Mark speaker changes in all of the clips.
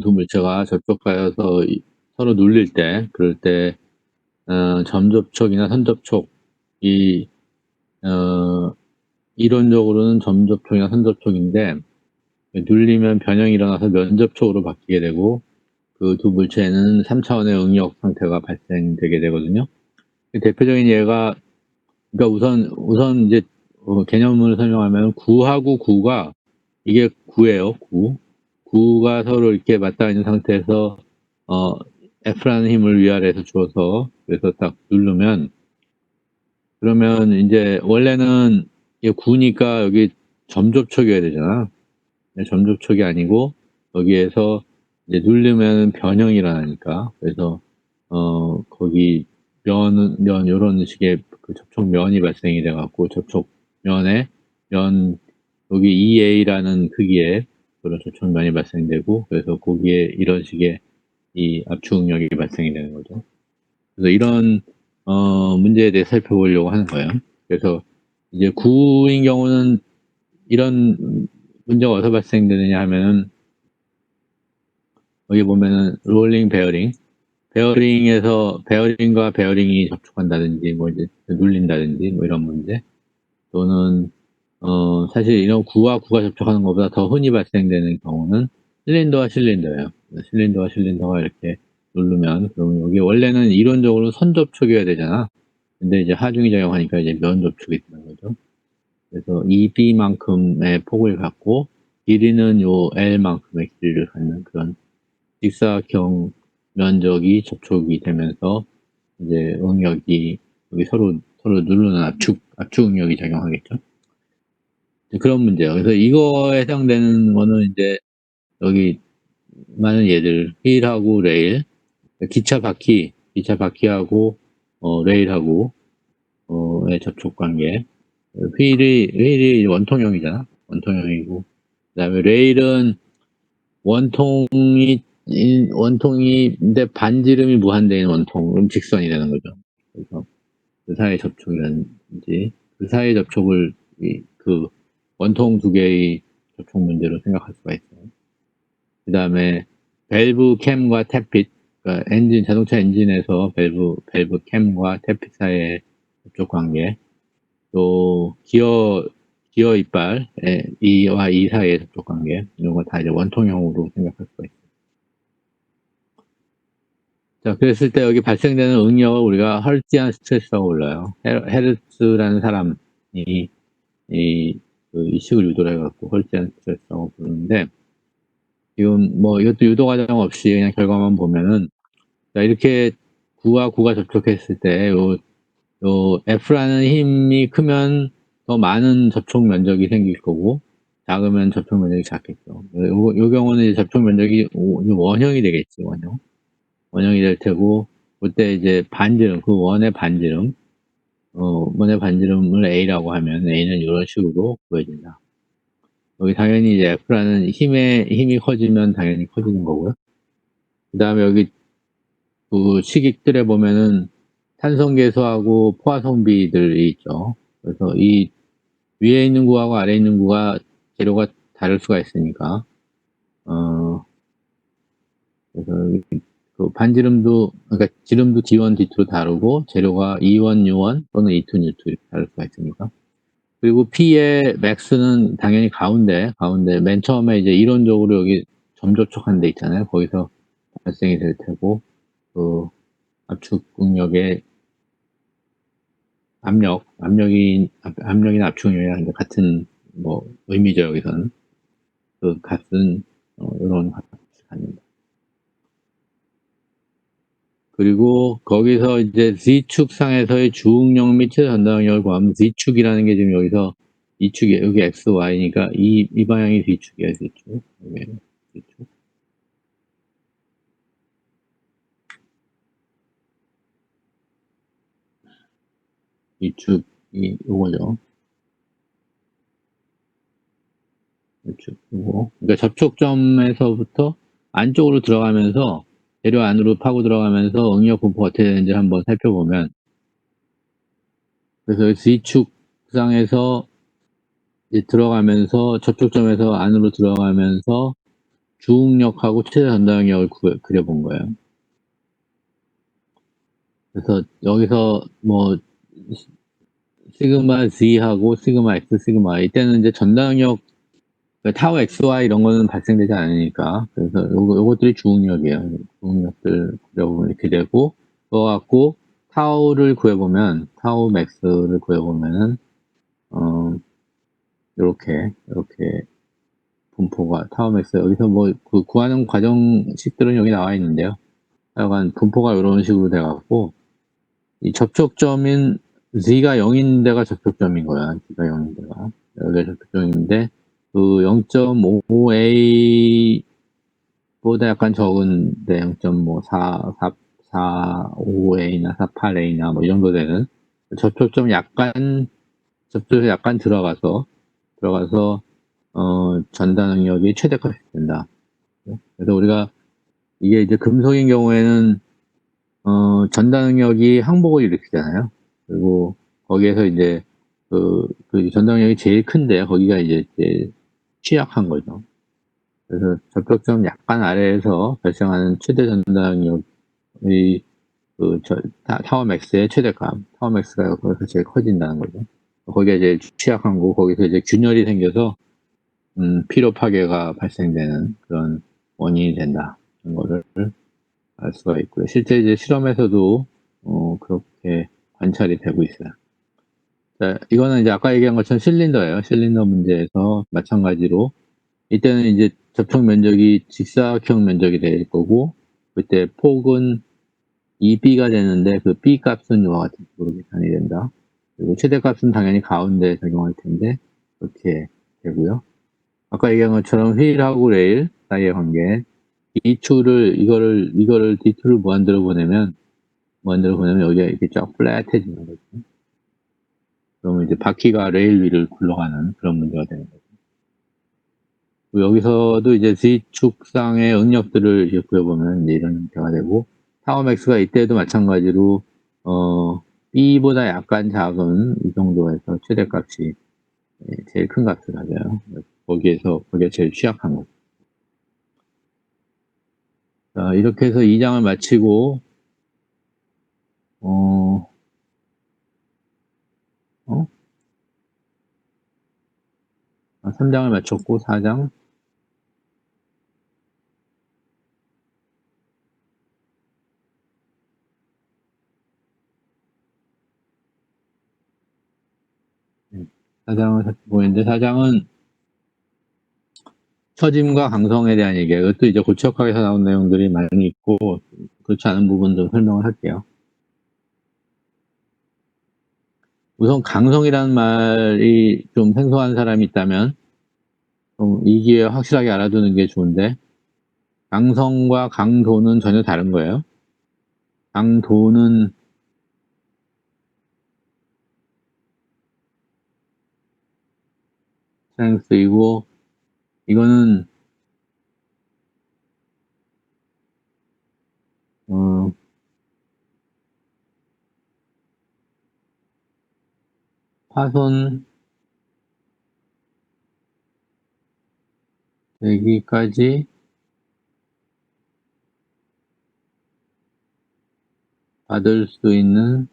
Speaker 1: 두 물체가 접촉하여서 서로 눌릴 때, 그럴 때 점접촉이나 선접촉이 이론적으로는 점접촉이나 선접촉인데, 눌리면 변형이 일어나서 면접촉으로 바뀌게 되고, 그 두 물체에는 3차원의 응력 상태가 발생되게 되거든요. 대표적인 예가, 그러니까 우선 이제 개념을 설명하면, 구하고 구가, 이게 구예요, 구. 구가 서로 이렇게 맞닿아 있는 상태에서 F라는 힘을 위아래에서 줘서, 그래서 딱 누르면, 그러면 이제 원래는 이게 구니까 여기 점접촉이어야 되잖아. 점접촉이 아니고 여기에서 이제 누르면 변형이 일어나니까, 그래서 거기 면 요런 식의 그 접촉면이 발생이 돼 갖고, 접촉면에 여기 EA라는 크기의 그런 접촉면이 발생되고, 그래서 거기에 이런 식의 이 압축 응력이 발생이 되는 거죠. 그래서 이런 문제에 대해 살펴보려고 하는 거예요. 그래서 이제 구인 경우는 이런 문제가 어디서 발생되느냐 하면은, 여기 보면은 롤링 베어링, 베어링에서 베어링과 베어링이 접촉한다든지, 뭐 이제 눌린다든지, 뭐 이런 문제, 또는 사실 이런 구와 구가 접촉하는 것보다 더 흔히 발생되는 경우는 실린더와 실린더예요. 실린더와 실린더가 이렇게 누르면, 그러면 여기 원래는 이론적으로 선접촉이어야 되잖아. 근데 이제 하중이 작용하니까 이제 면접촉이 되는 거죠. 그래서 이 B만큼의 폭을 갖고, 길이는 요 L만큼의 길이를 갖는 그런 직사각형 면적이 접촉이 되면서, 이제 응력이, 여기 서로 누르는 압축 응력이 작용하겠죠. 그런 문제예요. 그래서 이거에 해당되는 거는 이제 여기 많은 예들, 휠하고 레일, 기차 바퀴하고 레일하고 의 접촉 관계. 휠이 원통형이잖아. 원통형이고, 그다음에 레일은 원통인데 반지름이 무한대인 원통, 직선이 되는 거죠. 그래서 그 사이의 접촉이라든지, 그 사이의 접촉을 그 원통 두 개의 접촉 문제로 생각할 수가 있어요. 그 다음에 밸브 캠과 탭핏, 그러니까 자동차 엔진에서 밸브 캠과 탭핏 사이의 접촉 관계, 또 기어 이빨, 이와 이 사이의 접촉 관계, 이런 거 다 이제 원통형으로 생각할 수가 있어요. 자, 그랬을 때 여기 발생되는 응력을 우리가 헐지안 스트레스라고 불러요. 헤르츠라는 사람이 이 식을 유도를 해갖고 헐지안 스트레스라고 부르는데, 지금 뭐 이것도 유도 과정 없이 그냥 결과만 보면은, 자, 이렇게 구와 구가 접촉했을 때 요 F라는 힘이 크면 더 많은 접촉 면적이 생길 거고, 작으면 접촉 면적이 작겠죠. 요 경우는 이제 접촉 면적이 원형이 되겠지, 원형이 될 테고, 그때 이제 반지름, 그 원의 반지름, 원의 반지름을 A라고 하면 A는 이런 식으로 구해진다. 여기 당연히 이제 F라는 힘이 커지면 당연히 커지는 거고요. 그 다음에 여기 그 식익들에 보면은 탄성계수하고 포화성비들이 있죠. 그래서 이 위에 있는 구하고 아래에 있는 구가 재료가 다를 수가 있으니까, 그래서 그 반지름도, 그러니까 지름도 D1, D2로 다르고, 재료가 E1, U1 또는 E2, U2 이렇게 다를 수가 있으니까. 그리고 P의 맥스는 당연히 가운데 맨 처음에 이제 이론적으로 여기 점접촉한 데 있잖아요. 거기서 발생이 될 테고, 그 압축 응력의 압력이나 압축 응력이랑 같은 뭐 의미죠, 여기서는. 그 값은 이런 값을 갖는다. 그리고 거기서 이제 Z축상에서의 주응력 및 최대 전달응력을 구하면, Z축이라는 게 지금 여기서 이 축이 여기 X, Y니까 이 방향이 Z축이에요, Z축. 여기 Z축. 이 축이 요거죠. 이 축, 요거. 그러니까 접촉점에서부터 안쪽으로 들어가면서, 재료 안으로 파고 들어가면서 응력 분포가 어떻게 되는지 한번 살펴보면, 그래서 Z축상에서 이제 들어가면서, 접촉점에서 안으로 들어가면서 주응력하고 최대 전달력을 그려본 거예요. 그래서 여기서 뭐 시그마 Z하고 시그마 X, 시그마 Y 이때는 이제 전달력 타워 XY 이런 거는 발생되지 않으니까 그래서 요것들이 주응력이에요. 주응력들 그려보면 이렇게 되고 그거 갖고 타우를 구해보면 타우 맥스를 구해보면은 요렇게 분포가 타워 맥스 여기서 뭐 그 구하는 과정식들은 여기 나와 있는데요. 하여간 분포가 이런 식으로 돼 갖고 이 접촉점인 Z가 0인 데가 접촉점인 거야. Z가 0인 데가 여기가 접촉점인데 그 0.55A 보다 약간 적은데 0.45A나 48A나 뭐 이 정도 되는 접촉점이 약간 들어가서 전달 능력이 최대값이 된다. 그래서 우리가 이게 이제 금속인 경우에는 전달 능력이 항복을 일으키잖아요. 그리고 거기에서 이제 그 전달 능력이 제일 큰데 거기가 이제 취약한 거죠. 그래서 접촉점 약간 아래에서 발생하는 최대 전달 능력이 타워 맥스의 최대값, 타워 맥스가 거기서 제일 커진다는 거죠. 거기가 이제 취약한 거고 거기서 이제 균열이 생겨서 피로 파괴가 발생되는 그런 원인이 된다. 이런 거를 알 수가 있고요. 실제 이제 실험에서도 그렇게 관찰이 되고 있어요. 자, 이거는 이제 아까 얘기한 것처럼 실린더예요. 실린더 문제에서 마찬가지로 이때는 이제 접촉 면적이 직사각형 면적이 될 거고 그때 폭은 2B가 되는데 그 B 값은 이와 같은 식으로 계산이 된다. 그리고 최대값은 당연히 가운데 적용할 텐데 그렇게 되고요. 아까 얘기한 것처럼 휠하고 레일 사이의 관계 이거를 D2를 무한대로 보내면 여기가 이렇게 쫙 플랫해지는 거죠. 그러면 이제 바퀴가 레일 위를 굴러가는 그런 문제가 되는 거죠. 여기서도 이제 Z축상의 응력들을 이제 구해보면 이제 이런 형태가 되고 타워 맥스가 이때도 마찬가지로 B보다 약간 작은 이 정도에서 최대값이 제일 큰 값을 가져요. 거기가 제일 취약한 거죠. 자, 이렇게 해서 2장을 마치고 3장을 마쳤고 4장 사장을 보이는데 사장은 처짐과 강성에 대한 얘기예요. 이것도 이제 고척학에서 나온 내용들이 많이 있고 그렇지 않은 부분도 설명을 할게요. 우선 강성이라는 말이 좀 생소한 사람이 있다면 좀 이 기회에 확실하게 알아두는 게 좋은데 강성과 강도는 전혀 다른 거예요. 강도는 스트렝스이고 이거는 파손 되기까지 받을 수 있는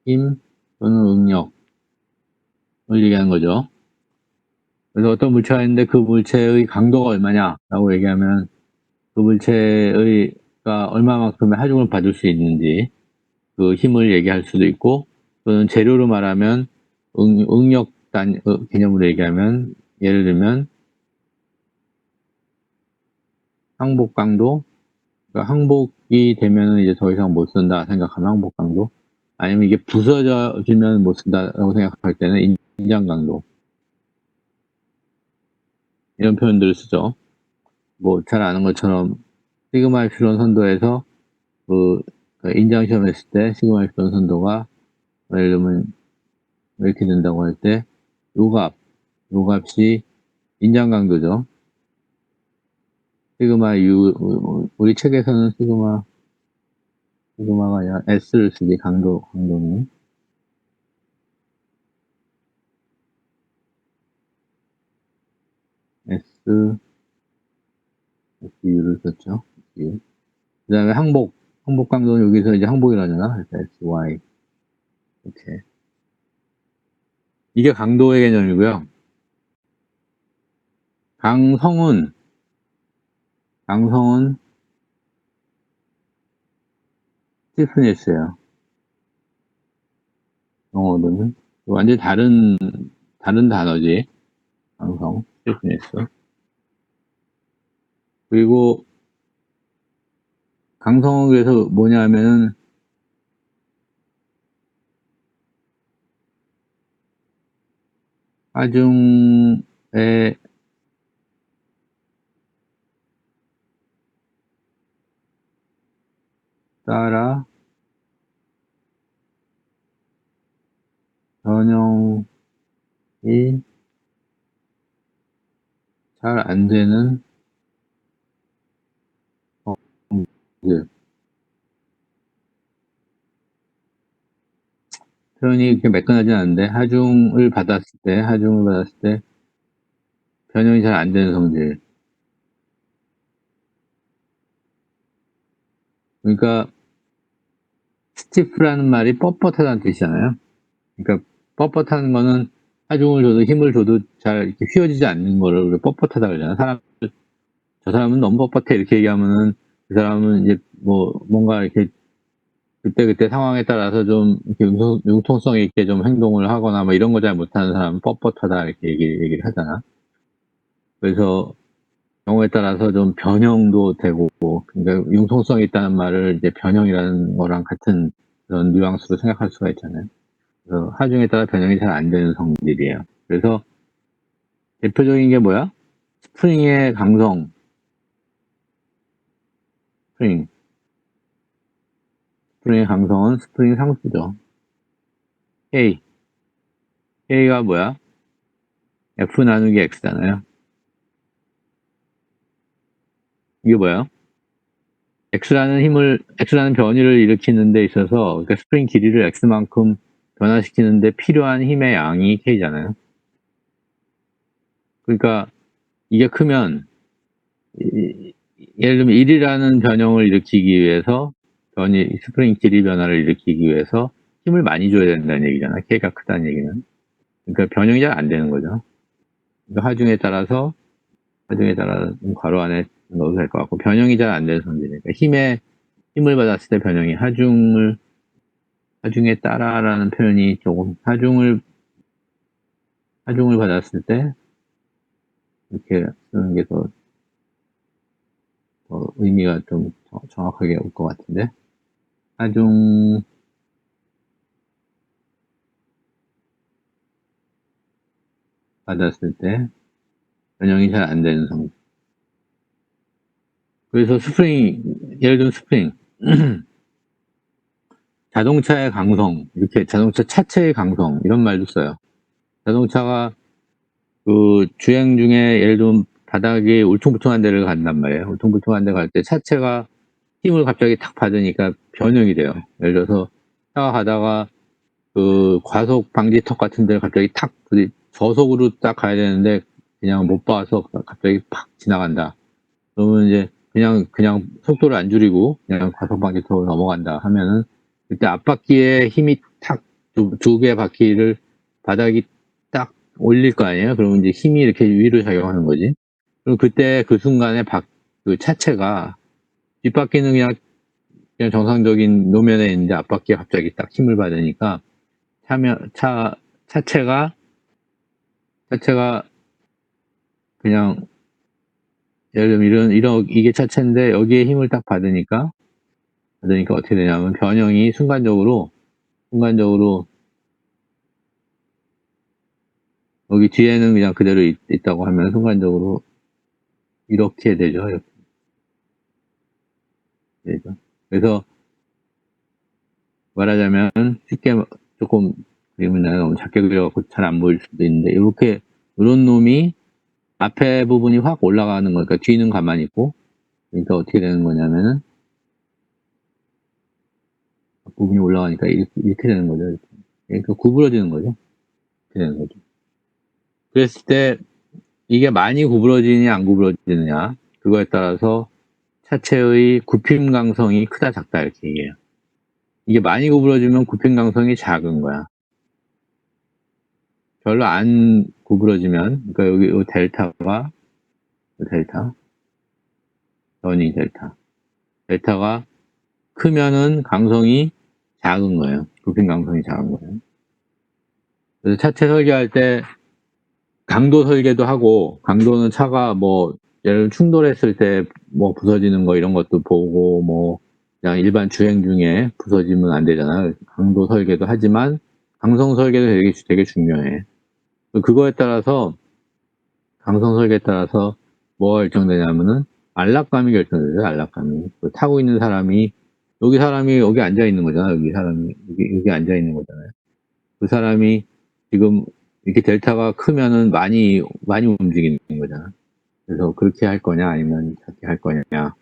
Speaker 1: 힘 또는 응력을 얘기하는 거죠. 그래서 어떤 물체가 있는데 그 물체의 강도가 얼마냐라고 얘기하면 그 물체가 얼마만큼의 하중을 받을 수 있는지 그 힘을 얘기할 수도 있고 또는 재료로 말하면 응력 개념으로 얘기하면 예를 들면 항복 강도 그러니까 항복이 되면 이제 더 이상 못 쓴다 생각하면 항복 강도 아니면 이게 부서져지면 못 쓴다라고 생각할 때는 인장 강도 이런 표현들을 쓰죠. 뭐 잘 아는 것처럼 시그마 엡실론 선도에서 그 인장 시험 했을 때 시그마 엡실론 선도가 예를 들면 이렇게 된다고 할 때 요 값이 인장 강도죠. 시그마 U 우리 책에서는 시그마가 아니라 S를 쓰지 강도는 SU를 썼죠. SU. 그 다음에 항복 강도는 여기서 이제 항복이라잖아. 그래서 SY. 이렇게. 이게 강도의 개념이고요. 강성은 스티프니스예요. 영어로는. 완전히 다른 단어지. 강성, 스티프니스. 그리고 강성은 그래서 뭐냐면은 하중에 따라 변형이 잘 안 되는 성질. 표현이 이렇게 매끈하진 않은데 하중을 받았을 때 변형이 잘 안 되는 성질. 그러니까 스티프라는 말이 뻣뻣하다는 뜻이잖아요. 그러니까 뻣뻣한 거는 하중을 줘도 힘을 줘도 잘 이렇게 휘어지지 않는 거를 우리가 뻣뻣하다 그러잖아요. 저 사람은 너무 뻣뻣해 이렇게 얘기하면은 그 사람은 이제 뭔가 이렇게 그때 상황에 따라서 좀 이렇게 융통성 있게 좀 행동을 하거나 뭐 이런 거 잘 못하는 사람은 뻣뻣하다 이렇게 얘기를 하잖아. 그래서 경우에 따라서 좀 변형도 되고, 그러니까 융통성이 있다는 말을 이제 변형이라는 거랑 같은 그런 뉘앙스로 생각할 수가 있잖아요. 그래서 하중에 따라 변형이 잘 안 되는 성질이에요. 그래서 대표적인 게 뭐야? 스프링의 강성. 스프링의 강성은 스프링 상수죠. K가 뭐야? F 나누기 X잖아요. 이게 뭐야? X라는 변이를 일으키는 데 있어서, 그러니까 스프링 길이를 X만큼 변화시키는 데 필요한 힘의 양이 K잖아요. 그러니까 이게 크면, 예를 들면 1이라는 변형을 일으키기 위해서, 스프링 길이 변화를 일으키기 위해서 힘을 많이 줘야 된다는 얘기잖아. K가 크다는 얘기는. 그러니까 변형이 잘 안 되는 거죠. 그러니까 하중에 따라서 괄호 안에 넣어도 될 것 같고, 변형이 잘 안 되는 성질이니까 힘을 받았을 때 변형이 하중에 따라라는 표현이 조금 하중을 받았을 때 이렇게 쓰는 게 더 의미가 좀 정확하게 올 것 같은데, 하중 받았을 때 변형이 잘 안 되는 성질. 그래서 예를 들면 스프링 자동차의 강성, 이렇게 자동차 차체의 강성 이런 말도 써요. 자동차가 그 주행 중에 예를 들면 바닥에 울퉁불퉁한 데를 간단 말이에요. 울퉁불퉁한 데 갈 때 차체가 힘을 갑자기 탁 받으니까 변형이 돼요. 예를 들어서 차가 가다가 그 과속 방지턱 같은 데를 갑자기 탁 저속으로 딱 가야 되는데 그냥 못 봐서 갑자기 팍 지나간다. 그러면 이제 그냥 속도를 안 줄이고 그냥 과속 방지턱을 넘어간다 하면은 그때 앞바퀴에 힘이 탁 두 개 바퀴를 바닥이 딱 올릴 거 아니에요? 그러면 이제 힘이 이렇게 위로 작용하는 거지. 그럼 그때 그 순간에 그 차체가 뒷바퀴는 그냥 정상적인 노면에 있는데 앞바퀴가 갑자기 딱 힘을 받으니까 차체가 그냥 예를 들면 이게 차체인데 여기에 힘을 딱 받으니까 어떻게 되냐면 변형이 순간적으로 여기 뒤에는 그냥 그대로 있다고 하면 순간적으로 이렇게 되죠. 이렇게 되죠. 그래서 말하자면 쉽게 조금 그림을 내가 너무 작게 그려갖고 잘 안 보일 수도 있는데 이런 놈이 앞에 부분이 확 올라가는 거니까 뒤는 가만히 있고 그러니까 어떻게 되는 거냐면은 앞부분이 올라가니까 이렇게 되는 거죠. 이렇게. 그러니까 구부러지는 거죠. 이렇게 되는 거죠. 그랬을 때 이게 많이 구부러지느냐 안 구부러지느냐 그거에 따라서 차체의 굽힘 강성이 크다 작다 이렇게 얘기해요. 이게 많이 구부러지면 굽힘 강성이 작은 거야. 별로 안 구부러지면 그러니까 여기 요 델타가 델타, 변이 델타. 델타가 크면은 강성이 작은 거예요. 굽힘 강성이 작은 거예요. 그래서 차체 설계할 때 강도 설계도 하고 강도는 차가 뭐 예를 들어 충돌했을 때 뭐 부서지는 거 이런 것도 보고 뭐 그냥 일반 주행 중에 부서지면 안 되잖아요. 강도 설계도 하지만 강성 설계도 되게 중요해. 그거에 따라서 강성 설계에 따라서 뭐가 결정되냐면은 안락감이 결정되죠, 안락감이. 그 타고 있는 사람이 여기 앉아 있는 거잖아. 여기 사람이 여기 앉아 있는 거잖아요. 그 사람이 지금 이렇게 델타가 크면은 많이 움직이는 거잖아. 그래서 그렇게 할 거냐 아니면 작게 할 거냐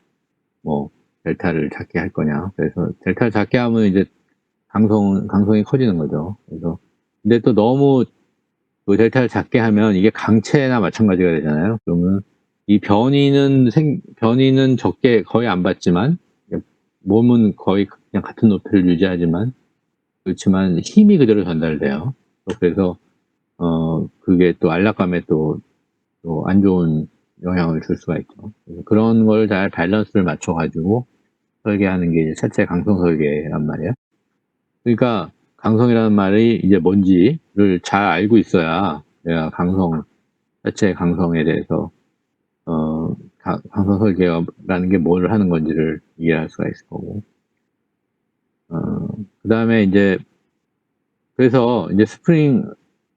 Speaker 1: 뭐 델타를 작게 할 거냐. 그래서 델타를 작게 하면 이제 강성이 커지는 거죠. 그래서 근데 또 너무 그 델타를 작게 하면 이게 강체나 마찬가지가 되잖아요. 그러면 이 변이는 적게 거의 안 받지만 몸은 거의 그냥 같은 높이를 유지하지만 그렇지만 힘이 그대로 전달돼요. 그래서 그게 또 안락감에 또 안 좋은 영향을 줄 수가 있죠. 그래서 그런 걸 잘 밸런스를 맞춰 가지고 설계하는 게 이제 차체 강성 설계란 말이에요. 그러니까 강성이라는 말이 이제 뭔지를 잘 알고 있어야 내가 차체 강성에 대해서 강성 설계라는 게 뭘 하는 건지를 이해할 수가 있을 거고. 그다음에 이제 그래서 이제 스프링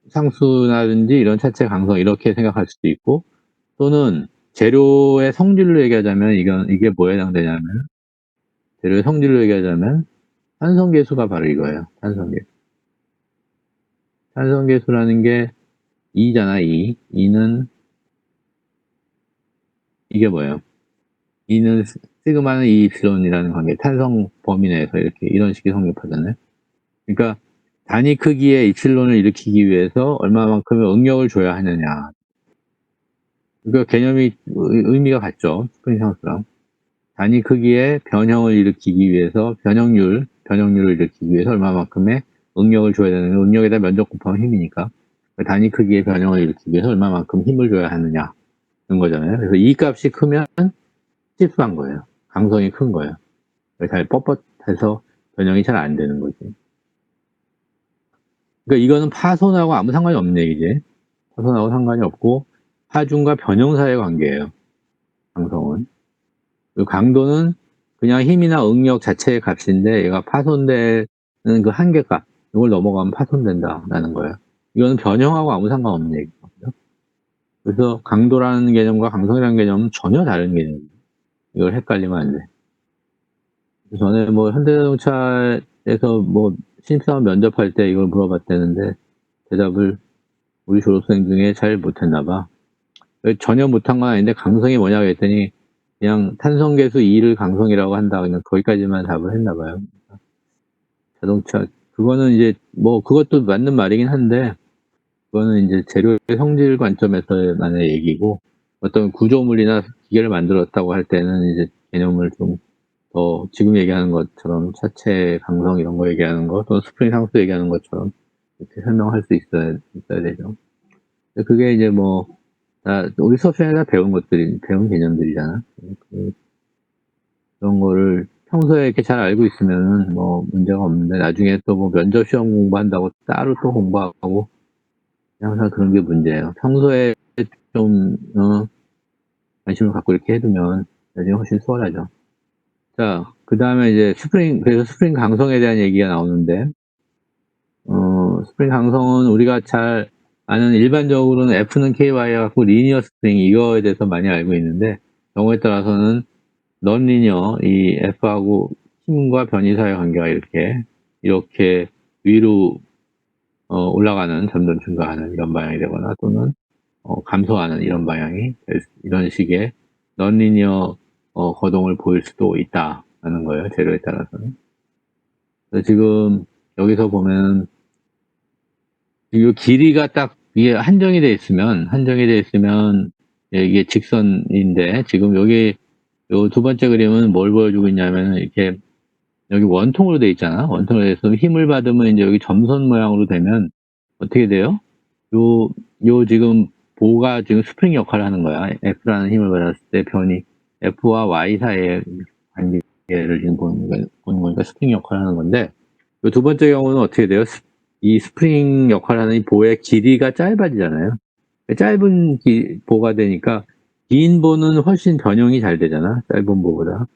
Speaker 1: 상수라든지 이런 차체 강성 이렇게 생각할 수도 있고 또는 재료의 성질로 얘기하자면 이게 뭐에 해당되냐면 재료의 성질로 얘기하자면 탄성계수가 바로 이거예요. 탄성계수. 탄성계수라는 게 E잖아, E. E는 이게 뭐예요? E는 시그마는 E 입실론이라는 관계. 탄성 범위 내에서 이렇게 이런 식의 성립하잖아요. 그러니까 단위 크기의 입실론을 일으키기 위해서 얼마만큼의 응력을 줘야 하느냐. 그러니까 개념이 의미가 같죠. 스프링 상수랑. 단위 크기의 변형을 일으키기 위해서 변형률을 일으키기 위해서 얼마만큼의 응력을 줘야 되는 응력에다 면적 곱하면 힘이니까 단위 크기의 변형을 일으키기 위해서 얼마만큼 힘을 줘야 하느냐 그런 거잖아요. 그래서 이 값이 크면 찝수한 거예요. 강성이 큰 거예요. 잘 뻣뻣해서 변형이 잘 안 되는 거지. 그러니까 이거는 파손하고 아무 상관이 없는 얘기지. 파손하고 상관이 없고 하중과 변형 사이의 관계예요. 강성은. 그리고 강도는 그냥 힘이나 응력 자체의 값인데 얘가 파손되는 그 한계값 이걸 넘어가면 파손된다라는 거예요. 이거는 변형하고 아무 상관없는 얘기거든요. 그래서 강도라는 개념과 강성이라는 개념은 전혀 다른 개념이에요. 이걸 헷갈리면 안 돼. 전에 뭐 현대자동차에서 뭐 신입사원 면접할 때 이걸 물어봤다는데 대답을 우리 졸업생 중에 잘 못했나 봐. 전혀 못한 건 아닌데 강성이 뭐냐고 했더니 그냥 탄성계수 2를 강성이라고 한다. 그냥 거기까지만 답을 했나 봐요. 자동차 그거는 이제 뭐 그것도 맞는 말이긴 한데 그거는 인제 재료의 성질 관점에서만의 얘기고 어떤 구조물이나 기계를 만들었다고 할 때는 이제 개념을 좀 더 지금 얘기하는 것처럼 차체 강성 이런 거 얘기하는 거 또는 스프링 상수 얘기하는 것처럼 이렇게 설명할 수 있어야 되죠. 근데 그게 이제 뭐 우리 수업 시간에 다 배운 개념들이잖아. 그런 거를 평소에 이렇게 잘 알고 있으면은 뭐 문제가 없는데 나중에 또 뭐 면접 시험 공부한다고 따로 또 공부하고 항상 그런 게 문제예요. 평소에 좀 관심을 갖고 이렇게 해 두면 나중에 훨씬 수월하죠. 자 그다음에 이제 그래서 스프링 강성에 대한 얘기가 나오는데 스프링 강성은 우리가 잘 아는 일반적으로는 F는 KY 해 갖고 리니어 스프링 이거에 대해서 많이 알고 있는데 경우에 따라서는 넌리니어 이 F하고 힘과 변이 사이의 관계가 이렇게 위로 올라가는 점점 증가하는 이런 방향이 되거나 또는 감소하는 이런 방향이 이런 식의 넌리니어 거동을 보일 수도 있다라는 거예요, 재료에 따라서는. 그래서 지금 여기서 보면 이 길이가 딱 이게 한정이 돼 있으면 예 이게 직선인데 지금 여기 요 두 번째 그림은 뭘 보여주고 있냐면은 이렇게 여기 원통으로 돼 있잖아. 원통으로 돼 있으면 힘을 받으면 인제 여기 점선 모양으로 되면 어떻게 돼요? 요 지금 보가 지금 스프링 역할을 하는 거야. F라는 힘을 받았을 때 변이 F와 Y 사이의 관계를 지금 보는 거니까 스프링 역할을 하는 건데 요 두 번째 경우는 어떻게 돼요? 이 스프링 역할을 하는 이 보의 길이가 짧아지잖아요. 짧은 보가 되니까 긴 보는 훨씬 변형이 잘 되잖아, 짧은 보보다.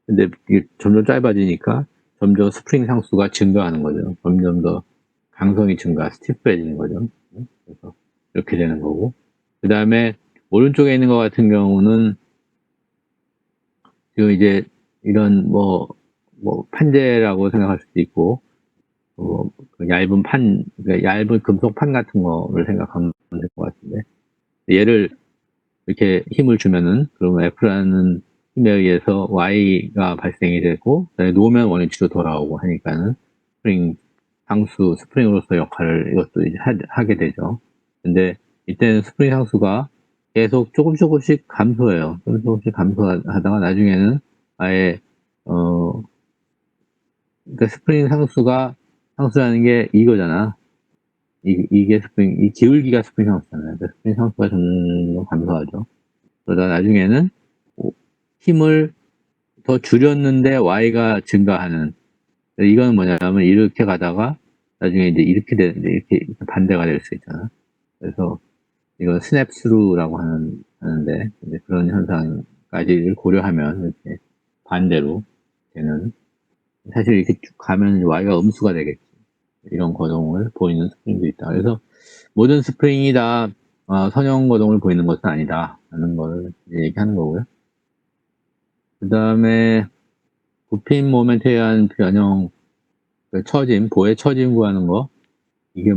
Speaker 1: 근데 이게 점점 짧아지니까 점점 스프링 상수가 증가하는 거죠. 점점 더 강성이 스티프해지는 거죠. 그래서 이렇게 되는 거고. 그다음에 오른쪽에 있는 것 같은 경우는 지금 이제 이런 판재라고 생각할 수도 있고 그 얇은 그러니까 얇은 금속 판 같은 거를 생각하면 될 것 같은데 얘를 이렇게 힘을 주면은 그러면 F라는 힘에 의해서 Y가 발생이 되고 그다음에 놓으면 원위치로 돌아오고 하니까는 스프링으로서 역할을 이것도 이제 하게 되죠. 근데 이때는 스프링 상수가 계속 조금씩 감소해요. 조금씩 감소하다가 나중에는 아예 어 그러니까 스프링 상수라는 게 이거잖아. 이게 이 기울기가 스프링 상수잖아요. 그래서 스프링 상수가 점점 감소하죠. 그러다 나중에는 힘을 더 줄였는데 Y가 증가하는. 이건 뭐냐면 이렇게 가다가 나중에 이제 이렇게 되는데 이렇게 반대가 될 수 있잖아. 그래서 이건 스냅스루라고 하는데 이제 그런 현상까지를 고려하면 이렇게 반대로 되는 사실 이렇게 쭉 가면 Y가 음수가 되겠지. 이런 거동을 보이는 스프링도 있다. 그래서 모든 스프링이 다 선형 거동을 보이는 것은 아니다라는 걸 얘기하는 거고요. 그다음에 굽힘 모멘트에 의한 변형, 보의 처짐 구하는 거. 이게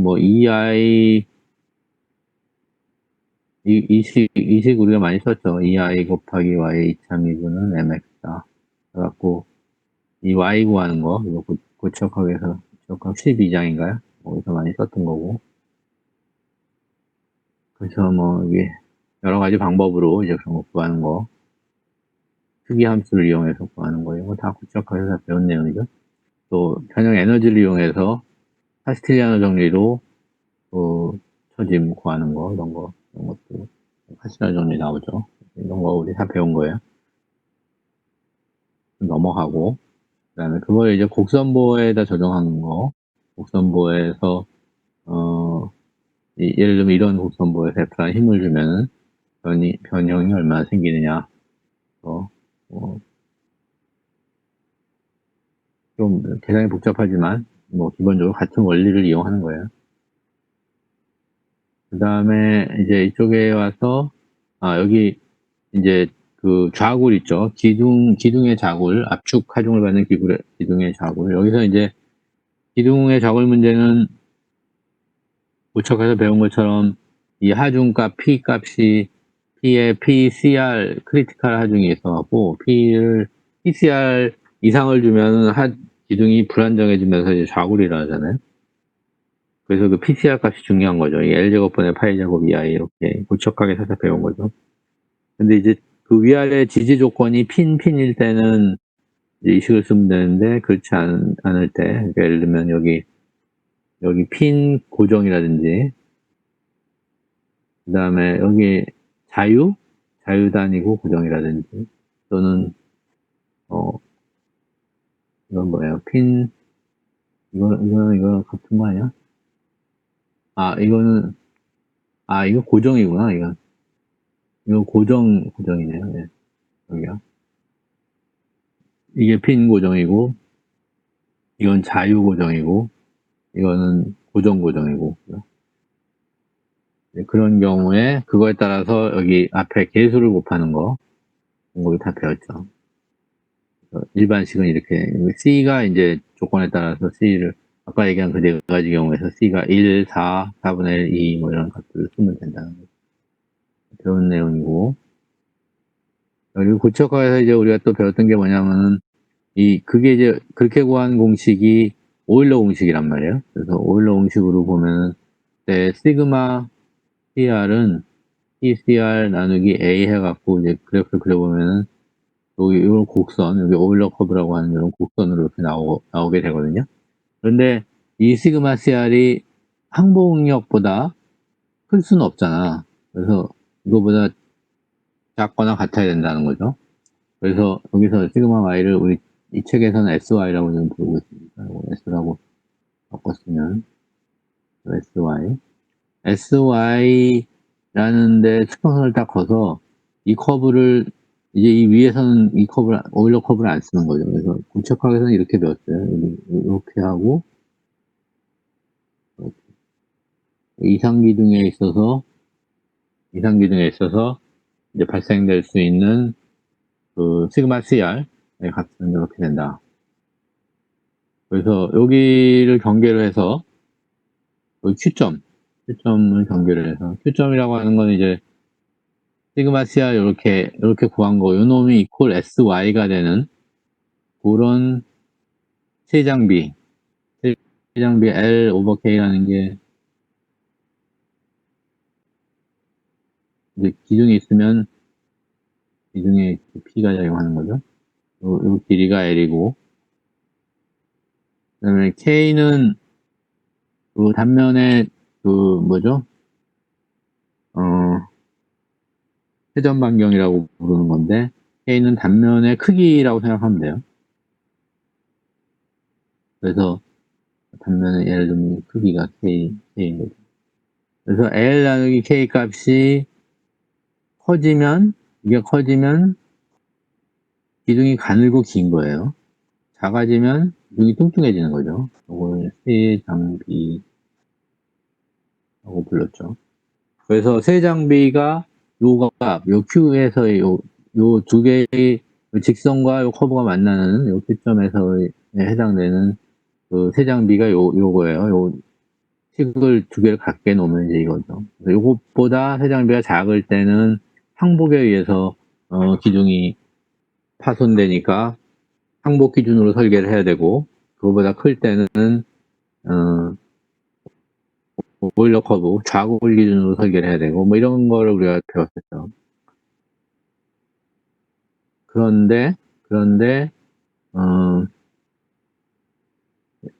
Speaker 1: 이 식 우리가 많이 썼죠. EI 곱하기 Y 2차 미분은 MX다. 그래갖고 이 Y 구하는 거 이거 고척학에서 12장인가요? 거기서 많이 썼던 거고. 그래서 이게 여러 가지 방법으로 이제 그런 거 구하는 거, 특이 함수를 이용해서 구하는 거, 이거 다 고척학에서 다 배운 내용이죠. 또 변형 에너지를 이용해서 카스틸리아노 정리로 처짐 구하는 거, 이런 것도 카스틸리아노 정리 나오죠. 이런 거 우리 다 배운 거예요. 넘어가고, 그 다음에 그걸 이제 곡선보에다 적용하는 거, 곡선보에서, 예를 들면 이런 곡선보에서 F라는 힘을 주면은 변형이 얼마나 생기느냐, 좀 계산이 복잡하지만, 기본적으로 같은 원리를 이용하는 거예요. 그 다음에 이제 이쪽에 와서, 여기 이제 그 좌굴 있죠. 기둥의 좌굴, 압축 하중을 받는 기둥의 좌굴. 여기서 이제 기둥의 좌굴 문제는 고척에서 배운 것처럼 이 하중값 P 값이 P에 PCR 크리티컬 하중이 있어갖고 PCR 이상을 주면 기둥이 불안정해지면서 이제 좌굴이 일어나잖아요. 그래서 그 PCR 값이 중요한 거죠. 이 L제곱분의 파이제곱 EI 이렇게 고척하게 살짝 배운 거죠. 근데 이제 그 위아래 지지 조건이 핀일 때는 이제 이 식을 쓰면 되는데 그렇지 않을 때, 그러니까 예를 들면 여기 핀 고정이라든지 그 다음에 여기 자유단이고 고정이라든지 또는 이건 뭐예요? 이거는 같은 거 아니야? 이거 고정이구나. 이거 고정이네요. 네. 여기요. 이게 핀 고정이고 이건 자유 고정이고 이거는 고정이고 그런 경우에 그거에 따라서 여기 앞에 개수를 곱하는 거 그런 걸 다 배웠죠. 일반식은 이렇게 C가 이제 조건에 따라서 C를 아까 얘기한 그 네 가지 경우에서 C가 1, 4, 4분의 1, 2 이런 것들을 쓰면 된다는 거죠. 배운 내용이고 그리고 고척화에서 이제 우리가 또 배웠던 게 뭐냐면은 그게 이제 그렇게 구한 공식이 오일러 공식이란 말이에요. 그래서 오일러 공식으로 보면은 시그마 CR은 PCR 나누기 A 해갖고 이제 그래프를 그려보면은 여기 이런 곡선, 여기 오일러 커브라고 하는 이런 곡선으로 이렇게 나오게 되거든요. 그런데 이 시그마 CR이 항복력보다 클 수는 없잖아. 그래서 이거보다 작거나 같아야 된다는 거죠. 그래서 여기서 시그마 Y를 우리 이 책에서는 SY라고 지금 부르고 있습니다. S라고 바꿨으면 SY. SY라는데 수평선을 딱 커서 이 커브를 이제 이 위에서는 이 커브를 오일러 커브를 안 쓰는 거죠. 그래서 공책학에서는 이렇게 배웠어요. 이렇게 하고 이상기둥에 있어서 이제 발생될 수 있는 그 시그마 CR의 값은 이렇게 된다. 그래서 여기를 경계로 해서 Q점을 경계로 해서 Q점이라고 하는 건 이제 시그마 CR 이렇게 구한 거, 요 놈이 이퀄 SY가 되는 그런 세장비 L 오버 K라는 게 이제 기둥이 있으면 기둥에 P가 작용하는 거죠. 요 길이가 L이고, 그 다음에 K는 그 단면에 그 뭐죠? 회전 반경이라고 부르는 건데, K는 단면의 크기라고 생각하면 돼요. 그래서 단면의 예를 들면 크기가 K인 거죠. 그래서 L 나누기 K 값이 커지면 기둥이 가늘고 긴 거예요. 작아지면 기둥이 뚱뚱해지는 거죠. 이걸 세장비라고 불렀죠. 그래서 세장비가 요 Q에서의 요 두 개의 직선과 요 커브가 만나는 요 Q점에서 해당되는 그 세장비가 요거예요. 요 식을 두 개를 갖게 놓으면 이제 이거죠. 요것보다 세장비가 작을 때는 항복에 의해서 기둥이 파손되니까 항복 기준으로 설계를 해야 되고, 그거보다 클 때는 오일러 커브 좌골 기준으로 설계를 해야 되고, 뭐 이런 거를 우리가 배웠었죠. 그런데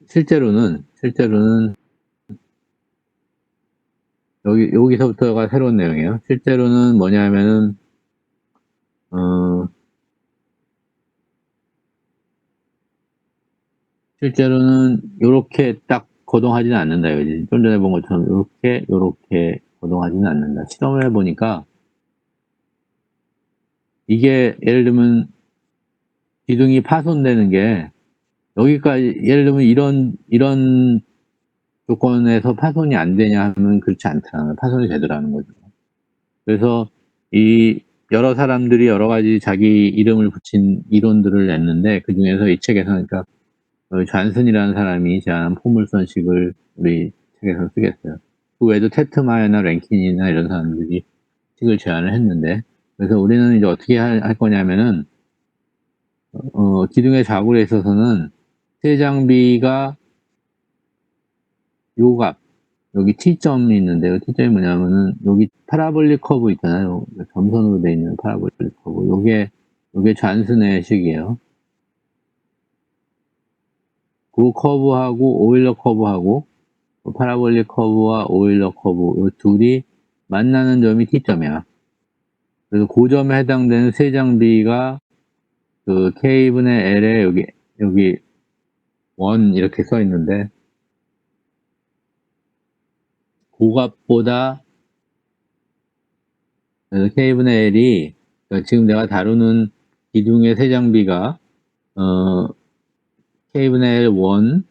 Speaker 1: 실제로는 여기서부터가 새로운 내용이에요. 실제로는 뭐냐면은 실제로는 요렇게 딱 거동하지는 않는다 이거지. 좀 전에 본 것처럼 요렇게 거동하지는 않는다. 실험을 해보니까 이게 예를 들면 기둥이 파손되는 게 여기까지, 예를 들면 이런 조건에서 파손이 안 되냐 하면 그렇지 않더라고요. 파손이 되더라는 거죠. 그래서 이 여러 사람들이 여러 가지 자기 이름을 붙인 이론들을 냈는데, 그 중에서 이 책에서 그러니까 잔슨이라는 사람이 제안한 포물선식을 우리 책에서 쓰겠어요. 그 외에도 테트마이어나 랭킨이나 이런 사람들이 식을 제안을 했는데, 그래서 우리는 이제 어떻게 할 거냐면은 기둥의 좌굴에 있어서는 세장비가 요 값, 여기 T점이 있는데요. T점이 뭐냐면은 여기 파라볼릭 커브 있잖아요. 점선으로 되어 있는 파라볼릭 커브. 요게 잔슨의 식이에요. 그 커브하고 오일러 커브하고 파라볼릭 커브와 오일러 커브 요 둘이 만나는 점이 T점이야. 그래서 그 점에 해당되는 세장비가 그 K분의 L에 여기 1 이렇게 써 있는데, 그 값보다 K분의 L이 지금 내가 다루는 기둥의 세장비가 K분의 L1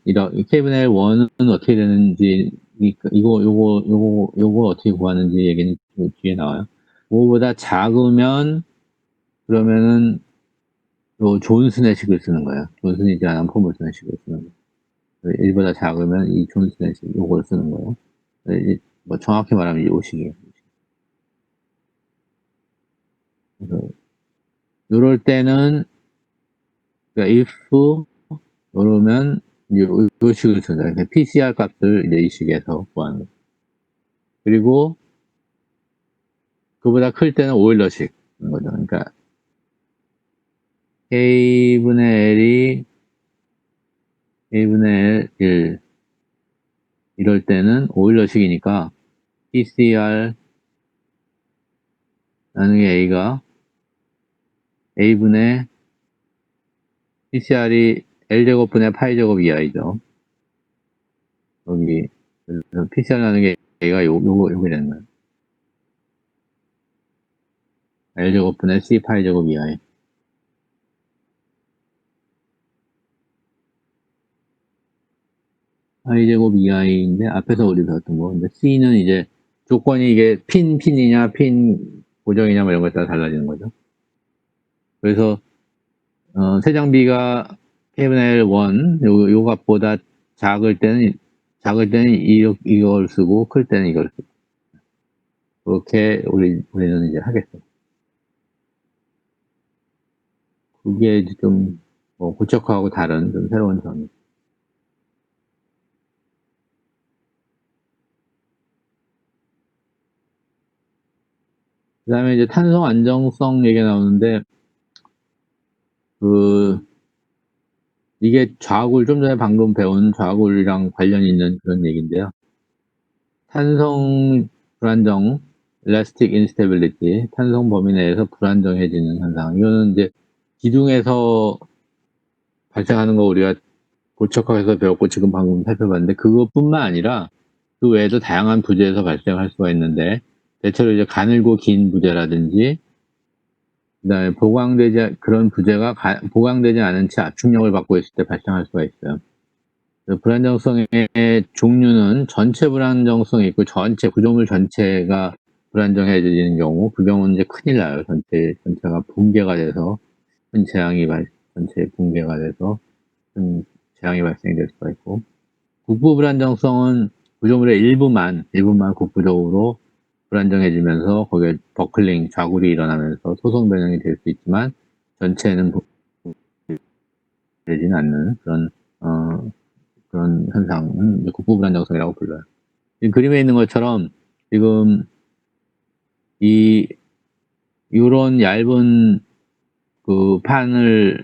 Speaker 1: K분의 L1은 어떻게 되는지, 요거 어떻게 구하는지 얘기는 뒤에 나와요. 그거보다 작으면 그러면은 요 존슨의 식을 쓰는 거예요. 존슨이지 않은 포물선의 식을 쓰는 거예요. 1보다 작으면 이 존슨의 식, 요걸 쓰는 거예요. 뭐 정확히 말하면 요 식이에요. 그래서 요럴 때는, 그러니까 if 요러면 요 식을 쓰는 거예요. PCR 값을 이제 이 식에서 구하는 거예요. 그리고 그보다 클 때는 오일러식 인 거죠. 그러니까 K분의 L 1 이럴 때는 오일러식이니까 PCR 나누기 A가 A분의 PCR이 L제곱분의 파이제곱 이하이죠. 여기 그래서 PCR 나누기 A가 요게 되는 거예요. L제곱분의 C 파이제곱 이하이. 파이제곱 이하이인데 앞에서 우리 배웠던 거. 근데 C는 이제 조건이 이게 핀이냐 핀 고정이냐 뭐 이런 거에 따라 달라지는 거죠. 그래서 세장비가 K분의 L1 요 값보다 작을 때는 이걸 쓰고 클 때는 이걸 쓰고 그렇게 우리는 이제 하겠어요. 그게 이제 좀 고척하고 다른 좀 새로운 점이에요. 그다음에 이제 탄성 안정성 얘기가 나오는데 이게 좌굴 좀 전에 방금 배운 좌굴이랑 관련이 있는 그런 얘기인데요. 탄성 불안정 elastic instability 탄성 범위 내에서 불안정해지는 현상. 이거는 이제 기둥에서 발생하는 거 우리가 고척학에서 배웠고 지금 방금 살펴봤는데 그것뿐만 아니라 그 외에도 다양한 부재에서 발생할 수가 있는데 대체로 이제 가늘고 긴 부재라든지 그다음에 그런 부재가 보강되지 않은 채 압축력을 받고 있을 때 발생할 수가 있어요. 불안정성의 종류는 전체 불안정성이 있고 전체 구조물 전체가 불안정해지는 경우 그 경우는 이제 큰일 나요. 전체가 붕괴가 돼서 큰 재앙이 전체 붕괴가 돼서 큰 재앙이 발생될 수가 있고 국부 불안정성은 구조물의 일부만 국부적으로 불안정해지면서 거기에 버클링, 좌굴이 일어나면서 소성 변형이 될 수 있지만 전체는 되지는 않는 그런 현상은 국부 불안정성이라고 불러요. 지금 그림에 있는 것처럼 지금 요런 얇은 그 판을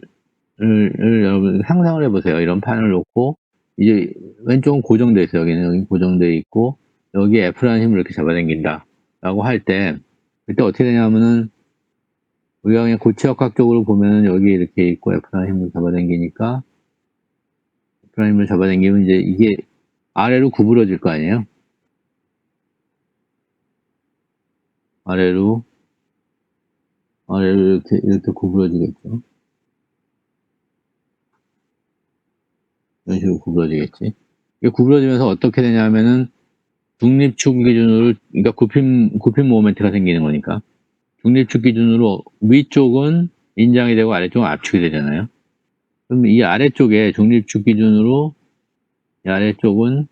Speaker 1: 여러분 상상을 해보세요. 이런 판을 놓고 이제 왼쪽은 고정돼 있어요. 여기 고정돼 있고 여기에 F라는 힘을 이렇게 잡아당긴다 라고 할 때 그때 어떻게 되냐면은 우리가 그냥 고체역학적으로 보면은 여기 이렇게 있고 F라는 힘을 잡아당기니까 F라는 힘을 잡아당기면 이제 이게 아래로 구부러질 거 아니에요. 아래로 이렇게 구부러지겠죠. 이런 식으로 구부러지겠지. 이게 구부러지면서 어떻게 되냐면은 중립축 기준으로 그러니까 굽힘 모멘트가 생기는 거니까 중립축 기준으로 위쪽은 인장이 되고 아래쪽은 압축이 되잖아요. 그럼 이 아래쪽에 중립축 기준으로 이 아래쪽은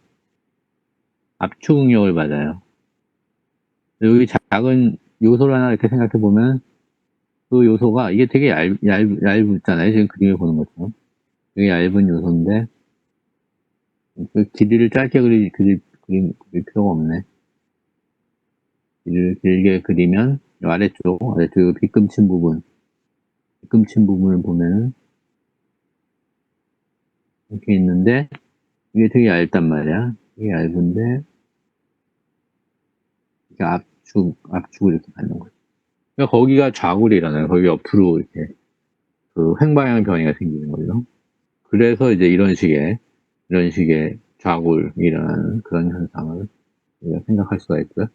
Speaker 1: 압축 응력을 받아요. 여기 작은 요소를 하나 이렇게 생각해 보면 그 요소가 이게 되게 얇잖아요. 지금 그림에 보는 것처럼 되게 얇은 요소인데 그 길이를 짧게 그릴 필요가 없네. 길이를 길게 그리면 이 아래쪽 빗금친 부분을 보면은 이렇게 있는데 이게 되게 얇단 말이야. 이게 얇은데 이게 압축을 이렇게 받는 거죠. 그러니까 거기가 좌굴이 일어나요. 거기 옆으로 이렇게 그 횡방향 변이가 생기는 거죠. 그래서 이제 이런 식의 좌굴이 일어나는 그런 현상을 우리가 생각할 수가 있고요.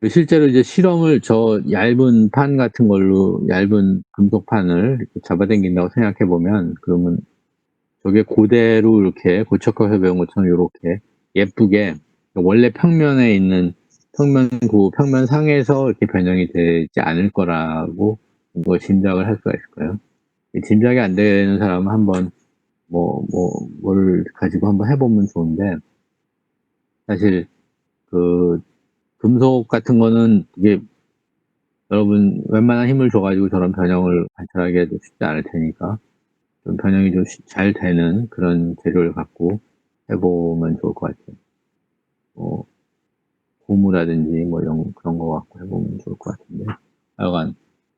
Speaker 1: 실제로 이제 실험을 저 얇은 판 같은 걸로 얇은 금속판을 이렇게 잡아당긴다고 생각해 보면 그러면 저게 그대로 이렇게 고척학에서 배운 것처럼 요렇게 예쁘게 원래 평면에 있는 평면 상에서 이렇게 변형이 되지 않을 거라고 짐작을 할 수가 있을 거예요. 짐작이 안 되는 사람은 한번 뭐를 가지고 한번 해보면 좋은데 사실 그 금속 같은 거는 이게 여러분 웬만한 힘을 줘가지고 저런 변형을 관찰하기도 쉽지 않을 테니까 좀 변형이 좀 잘 되는 그런 재료를 갖고 해보면 좋을 것 같아요. 고무라든지 뭐 이런 그런 거 갖고 해보면 좋을 것 같은데 하여간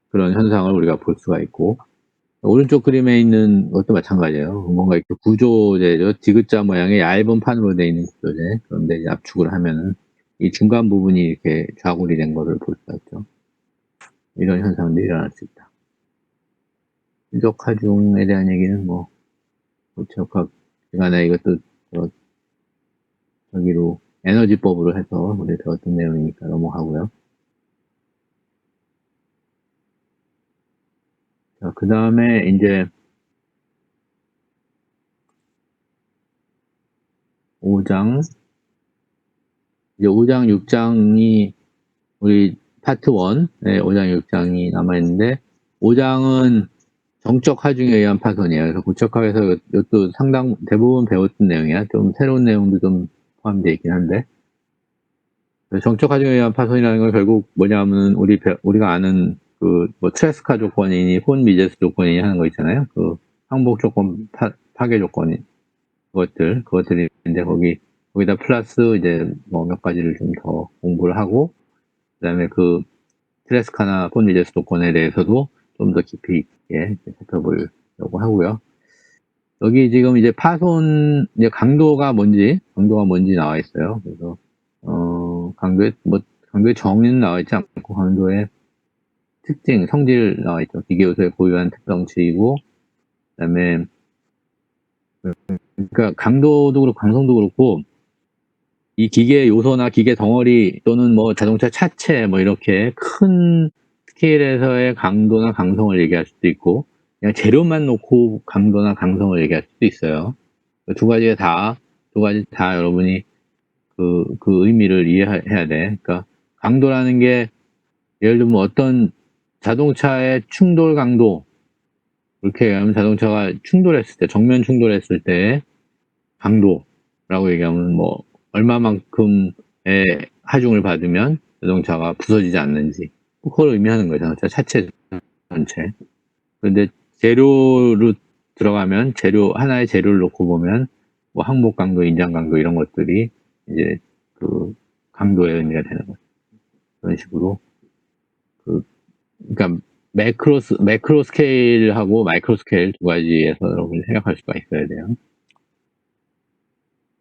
Speaker 1: 그런 현상을 우리가 볼 수가 있고 오른쪽 그림에 있는 것도 마찬가지예요. 뭔가 이렇게 구조재죠. 디귿자 모양의 얇은 판으로 되어 있는 구조재. 그런데 이제 압축을 하면은 이 중간 부분이 이렇게 좌골이 된 거를 볼 수가 있죠. 이런 현상들이 일어날 수 있다. 신적 하중에 대한 얘기는 뭐 적합 시간에 이것도 저기로 에너지법으로 해서 우리 배웠던 내용이니까 넘어가고요. 자, 그 다음에 이제 5장, 이제 5장, 6장이 우리 파트 1, 네, 5장, 6장이 남아있는데 5장은 정적 하중에 의한 파손이에요. 그래서 고척학에서 이것도 상당 대부분 배웠던 내용이야. 좀 새로운 내용도 좀 포함되어 있긴 한데 정적 하중에 의한 파손이라는 건 결국 뭐냐면 우리가 아는 그 뭐 트레스카 조건이니 혼 미제스 조건이니 하는 거 있잖아요. 그 항복 조건 파괴 조건이 그것들인데 거기다 플러스 이제 뭐 몇 가지를 좀 더 공부를 하고 그다음에 그 트레스카나 혼 미제스 조건에 대해서도 좀 더 깊이 있게 살펴보려고 하고요. 여기 지금 이제 파손 이제 강도가 뭔지 나와 있어요. 그래서 강도의 정의는 나와 있지 않고 강도의 특징, 성질 나와 있죠. 기계 요소의 고유한 특성치이고 그다음에 그러니까 강도도 그렇고 강성도 그렇고 이 기계 요소나 기계 덩어리 또는 뭐 자동차 차체 뭐 이렇게 큰 스케일에서의 강도나 강성을 얘기할 수도 있고 그냥 재료만 놓고 강도나 강성을 얘기할 수도 있어요. 두 가지 다 여러분이 그 의미를 이해해야 돼. 그러니까 강도라는 게 예를 들면 어떤 자동차의 충돌 강도 이렇게 얘기하면 자동차가 충돌했을 때 정면 충돌했을 때 강도라고 얘기하면 뭐 얼마만큼의 하중을 받으면 자동차가 부서지지 않는지 그걸 의미하는 거예요. 자동차 차체 전체. 그런데 재료로 들어가면 하나의 재료를 놓고 보면 뭐 항복 강도, 인장 강도 이런 것들이 이제 그 강도의 의미가 되는 거죠. 그런 식으로 그러니까 매크로 스케일하고 마이크로 스케일 두 가지에서 여러분이 생각할 수가 있어야 돼요.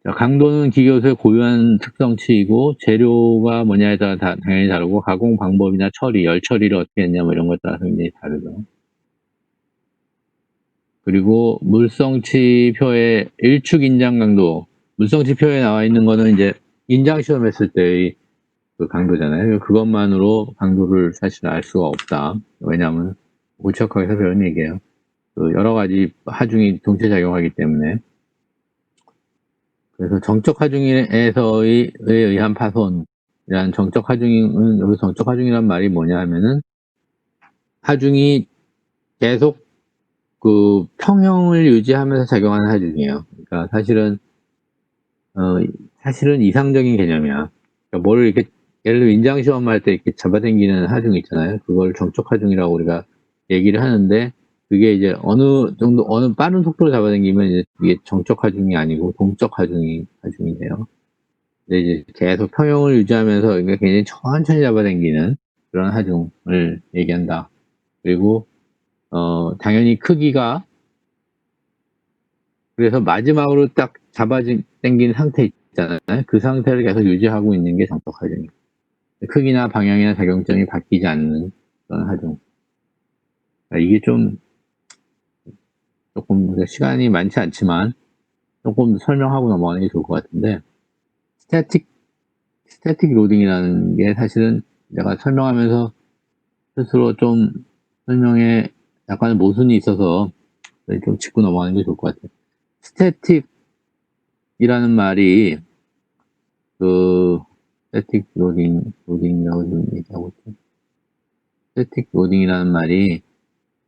Speaker 1: 자, 강도는 기계요소의 고유한 특성치이고 재료가 뭐냐에 따라 당연히 다르고 가공 방법이나 열 처리를 어떻게 했냐 뭐 이런 것에 따라서 굉장히 다르죠. 그리고 물성치표의 일축 인장 강도, 물성치표에 나와 있는 거는 이제 인장 시험 했을 때의 그 강도잖아요. 그것만으로 강도를 사실 알 수가 없다. 왜냐하면 고척학에서 배운 얘기예요. 그 여러 가지 하중이 동체 작용하기 때문에. 그래서 정적 하중에서의 의한 파손이란 정적 하중은 여기 정적 하중이란 말이 뭐냐 하면은 하중이 계속 그 평형을 유지하면서 작용하는 하중이에요. 그러니까 사실은 이상적인 개념이야. 그러니까 뭐를 이렇게 예를 들어 인장 시험할 때 이렇게 잡아당기는 하중 있잖아요. 그걸 정적 하중이라고 우리가 얘기를 하는데 그게 이제 어느 빠른 속도로 잡아당기면 이제 이게 정적 하중이 아니고 동적 하중이 돼요. 근데 이제 계속 평형을 유지하면서 그러니까 굉장히 천천히 잡아당기는 그런 하중을 얘기한다. 그리고 당연히 크기가 그래서 마지막으로 딱 잡아당긴 상태 있잖아요. 그 상태를 계속 유지하고 있는 게 정적 하중이에요. 크기나 방향이나 작용점이 바뀌지 않는 그런 하중. 그러니까 이게 조금 시간이 많지 않지만 조금 설명하고 넘어가는 게 좋을 것 같은데 스태틱 로딩이라는 게 사실은 내가 설명하면서 스스로 좀 설명에 약간의 모순이 있어서 좀 짚고 넘어가는 게 좋을 것 같아요. 스태틱이라는 말이 스태틱 로딩이라고 좀 얘기하고 있죠. 스태틱 로딩이라는 말이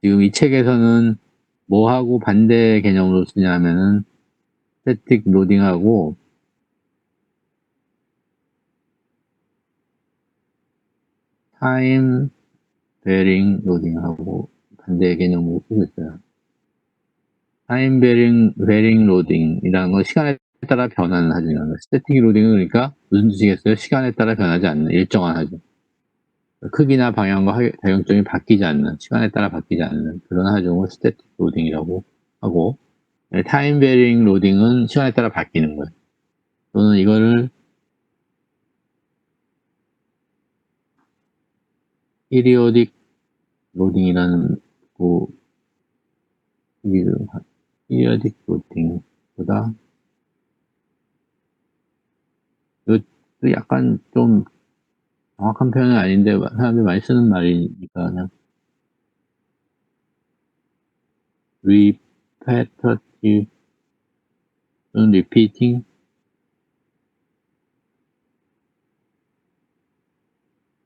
Speaker 1: 지금 이 책에서는 뭐하고 반대 개념으로 쓰냐면은 스태틱 로딩하고 타임 베링 로딩하고 반대 개념으로 쓰고 있어요. 타임 베링 로딩이라는 건 시간에 따라 변하는 하중이라는 거예요. 스태틱 로딩은 그러니까 무슨 뜻이겠어요? 시간에 따라 변하지 않는 일정한 하중. 크기나 방향과 작용점이 바뀌지 않는, 시간에 따라 바뀌지 않는 그런 하중을 스태틱 로딩이라고 하고, 타임 베리잉 로딩은 시간에 따라 바뀌는 거예요. 또는 이거를 피리오딕 로딩이라는 피리오딕 로딩보다 이것도 약간 좀 정확한 표현은 아닌데 사람들이 많이 쓰는 말이니까 그냥 repetitive 또는 repeating.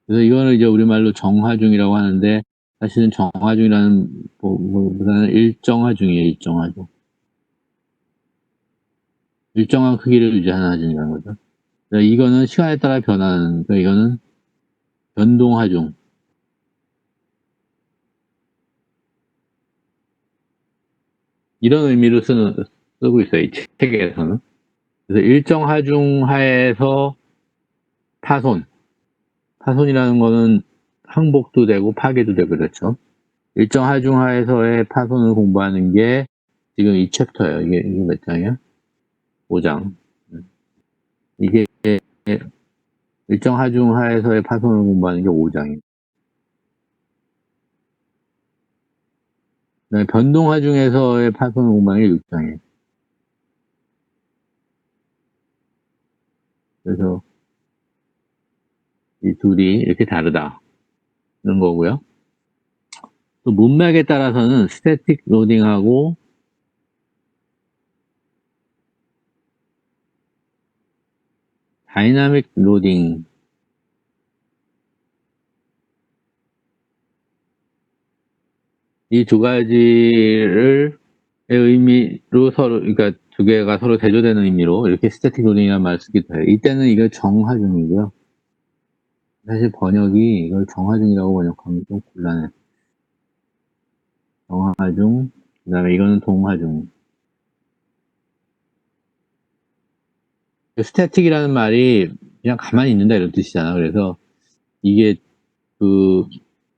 Speaker 1: 그래서 이거는 이제 우리말로 정하중이라고 하는데 사실은 정하중이라는 보다는 일정하중이에요. 일정하중. 일정한 크기를 유지하는 하중이라는 거죠. 그러니까 이거는 시간에 따라 변하는, 그러니까 이거는 변동하중. 이런 의미로 쓰고 있어요. 이 책에서는. 그래서 일정 하중 하에서 파손이라는 거는 항복도 되고 파괴도 되고 그렇죠. 일정 하중 하에서의 파손을 공부하는 게 지금 이 챕터예요. 이게 몇 장이야? 5장. 이게 일정 하중 하에서의 파손을 공부하는 게 5장이에요. 그다음에 변동 하중에서의 파손을 공부하는 게 6장이에요. 그래서 이 둘이 이렇게 다르다는 거고요. 또 문맥에 따라서는 스태틱 로딩하고 다이나믹 로딩, 이 두 가지를 의미로 서로, 그러니까 두 개가 서로 대조되는 의미로 이렇게 스태틱 로딩이라는 말을 쓰기도 해요. 이때는 이걸 정하중이고요. 사실 번역이 이걸 정하중이라고 번역하면 좀 곤란해. 정하중, 그 다음에 이거는 동하중. 스태틱이라는 말이 그냥 가만히 있는다 이런 뜻이잖아. 그래서 이게 그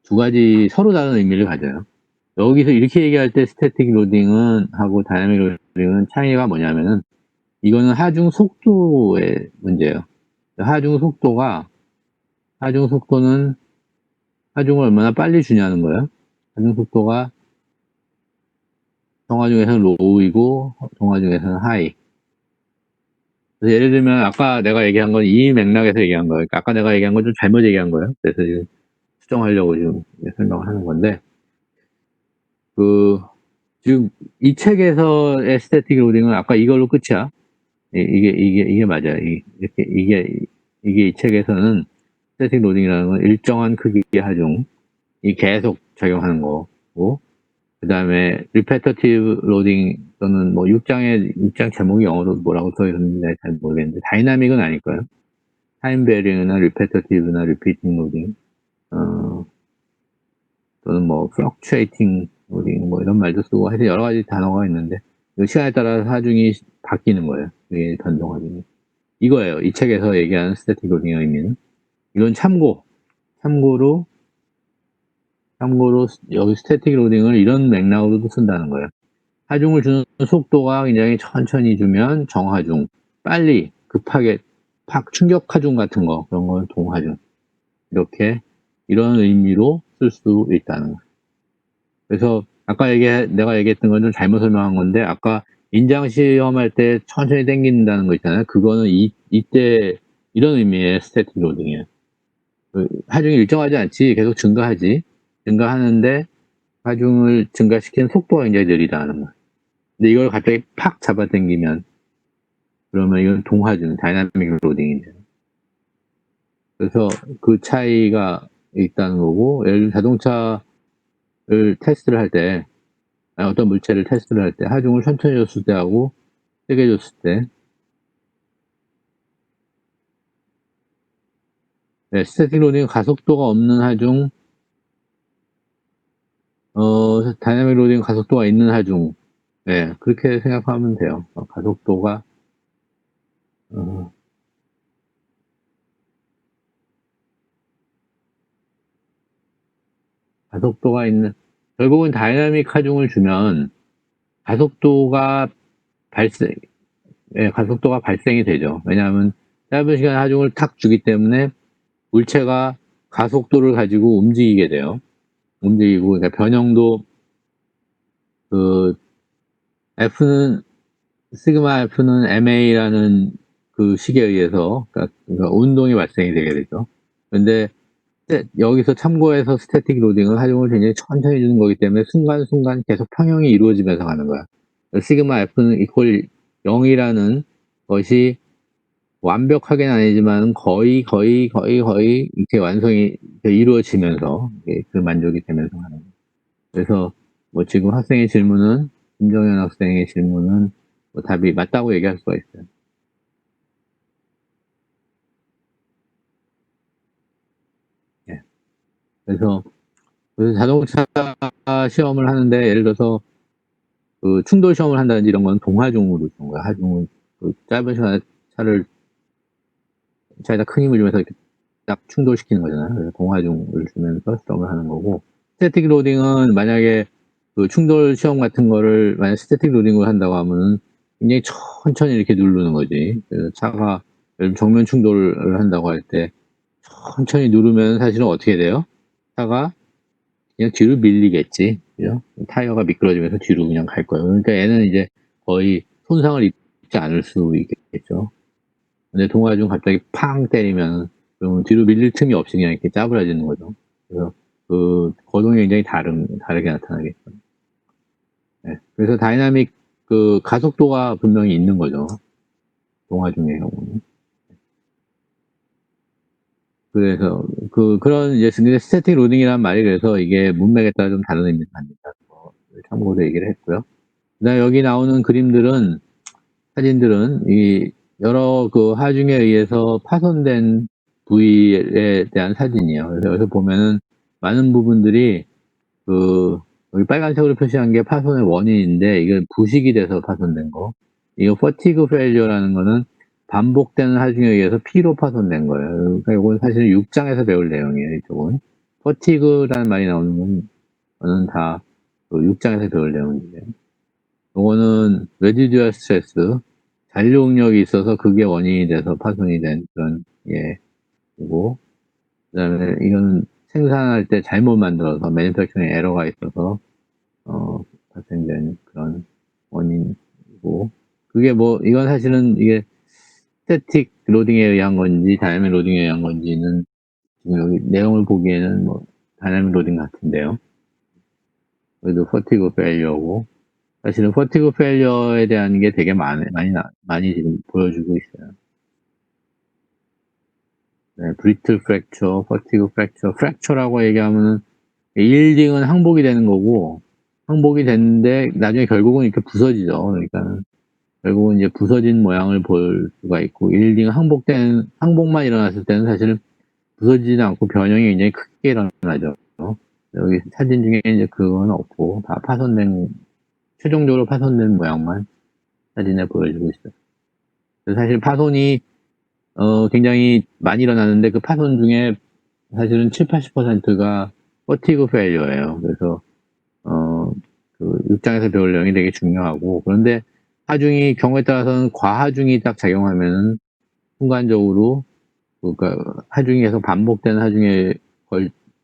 Speaker 1: 두 가지 서로 다른 의미를 가져요. 여기서 이렇게 얘기할 때 스태틱 로딩은 하고 다이나믹 로딩은 차이가 뭐냐면은 이거는 하중 속도의 문제예요. 하중 속도는 하중을 얼마나 빨리 주냐는 거예요. 하중 속도가 정하중에서는 로우이고 동하중에서는 하이. 그래서 예를 들면 아까 내가 얘기한 건 이 맥락에서 얘기한 거예요. 그러니까 아까 내가 얘기한 건 좀 잘못 얘기한 거예요. 그래서 지금 수정하려고 지금 설명을 하는 건데, 지금 이 책에서의 스태틱 로딩은 아까 이걸로 끝이야. 이게 맞아요. 이게 이 책에서는 스태틱 로딩이라는 건 일정한 크기의 하중이 계속 적용하는 거고, 그 다음에 repetitive 로딩 또는 뭐 6장 제목이 영어로 뭐라고 써 있는지 잘 모르겠는데 다이나믹은 아닐 거예요. 타임 베리잉이나 repetitive나 repeating 로딩, 또는 뭐 fluctuating 로딩 뭐 이런 말도 쓰고 하여튼 여러 가지 단어가 있는데 시간에 따라 하중이 바뀌는 거예요. 이게 변동하중이. 이거예요. 이 책에서 얘기하는 스태틱 로딩의 의미는. 이건 참고로 여기 스태틱 로딩을 이런 맥락으로도 쓴다는 거예요. 하중을 주는 속도가 굉장히 천천히 주면 정하중, 빨리 급하게 팍 충격 하중 같은 거, 그런 건 동하중. 이렇게 이런 의미로 쓸 수 있다는 거예요. 그래서 아까 내가 얘기했던 건 좀 잘못 설명한 건데, 아까 인장 시험할 때 천천히 당긴다는 거 있잖아요. 그거는 이때 이런 의미의 스태틱 로딩이에요. 하중이 일정하지 않지, 계속 증가하는데 하중을 증가시키는 속도가 굉장히 느리다는 거예요. 근데 이걸 갑자기 팍 잡아당기면 그러면 이건 동하중, 다이나믹 로딩이죠. 그래서 그 차이가 있다는 거고, 예를 들면 자동차를 테스트를 할 때, 어떤 물체를 테스트를 할 때 하중을 천천히 줬을 때하고 세게 줬을 때, 스태틱 로딩은 가속도가 없는 하중, 다이나믹 로딩은 가속도가 있는 하중, 그렇게 생각하면 돼요. 가속도가 어, 가속도가 있는, 결국은 다이나믹 하중을 주면 가속도가 발생, 예, 가속도가 발생이 되죠. 왜냐하면 짧은 시간 하중을 탁 주기 때문에 물체가 가속도를 가지고 움직이게 돼요. 움직이고, 그러니까 변형도 그 F는 시그마 F는 ma라는 그 식에 의해서 그러니까 운동이 발생이 되게 되죠. 근데 여기서 참고해서 스태틱 로딩은 하중을 굉장히 천천히 주는 거기 때문에 순간순간 계속 평형이 이루어지면서 가는 거야. 시그마 F는 이퀄 0이라는 것이 완벽하게는 아니지만 거의 이렇게 완성이 이루어지면서 그 만족이 되면서 하는 거예요. 그래서 뭐 지금 학생의 질문은, 김정현 학생의 질문은 뭐 답이 맞다고 얘기할 수가 있어요. 예. 그래서 자동차 시험을 하는데 예를 들어서 그 충돌 시험을 한다든지 이런 건 동하중으로 주는 거야. 하중은 그 짧은 시간에 차에다 큰 힘을 주면서 이렇게 딱 충돌시키는 거잖아요. 그래서 동하중을 주면서 시험을 하는 거고, 스태틱 로딩은 만약에 그 충돌 시험 같은 거를 만약 스태틱 로딩을 한다고 하면은 굉장히 천천히 이렇게 누르는 거지. 그래서 차가 정면 충돌을 한다고 할 때 천천히 누르면 사실은 어떻게 돼요? 차가 그냥 뒤로 밀리겠지. 그죠? 타이어가 미끄러지면서 뒤로 그냥 갈 거예요. 그러니까 얘는 이제 거의 손상을 입지 않을 수 있겠죠. 근데 동아중 갑자기 팡 때리면 그러면 뒤로 밀릴 틈이 없이 그냥 이렇게 짜부러지는 거죠. 그래서 그 거동이 굉장히 다르게 나타나겠죠. 네. 그래서 다이나믹 그 가속도가 분명히 있는 거죠. 동아중의 경우는. 그래서 그런 이제 근데 스태틱 로딩이라는 말이 그래서 이게 문맥에 따라 좀 다른 의미를 갖는다. 참고로 얘기를 했고요. 그다음에 여기 나오는 그림들은, 사진들은 이 여러 그 하중에 의해서 파손된 부위에 대한 사진이에요. 그래서 여기서 보면은 많은 부분들이 그 여기 빨간색으로 표시한 게 파손의 원인인데 이게 부식이 돼서 파손된 거. 이거 fatigue failure라는 거는 반복되는 하중에 의해서 피로 파손된 거예요. 그러니까 이건 사실 6장에서 배울 내용이에요. 이쪽은 fatigue라는 말이 나오는 거는 다 6장에서 배울 내용인데요. 요거는 레지듀얼 스트레스, 잔류 응력이 있어서 그게 원인이 돼서 파손이 된 그런 거고, 그다음에 이거는 생산할 때 잘못 만들어서 매니팩처링 에러가 있어서 발생된 그런 원인이고, 그게 뭐 이건 사실은 이게 스태틱 로딩에 의한 건지 다이나믹 로딩에 의한 건지는 지금 여기 내용을 보기에는 뭐 다이나믹 로딩 같은데요. 그래도 퍼티그 페일리어고, 사실은 퍼티그 페일리어에 대한 게 되게 많이 지금 보여주고 있어요. 네, 브리틀 프랙처, 퍼티그 프랙처, 프랙처라고 얘기하면은 일딩은 항복이 되는 거고, 항복이 됐는데 나중에 결국은 이렇게 부서지죠. 그러니까 결국은 이제 부서진 모양을 볼 수가 있고, 일딩 항복만 일어났을 때는 사실은 부서지지는 않고 변형이 굉장히 크게 일어나죠. 여기 사진 중에 이제 그건 없고 다 최종적으로 파손된 모양만 사진에 보여주고 있어요. 사실 파손이 굉장히 많이 일어나는데 그 파손 중에 사실은 70~80%가 퍼티그 페일리어예요. 그래서 그 6장에서 배울 내용이 되게 중요하고, 그런데 하중이 경우에 따라서는 과하중이 딱 작용하면은 순간적으로, 그러니까 하중이 계속 반복되는 하중에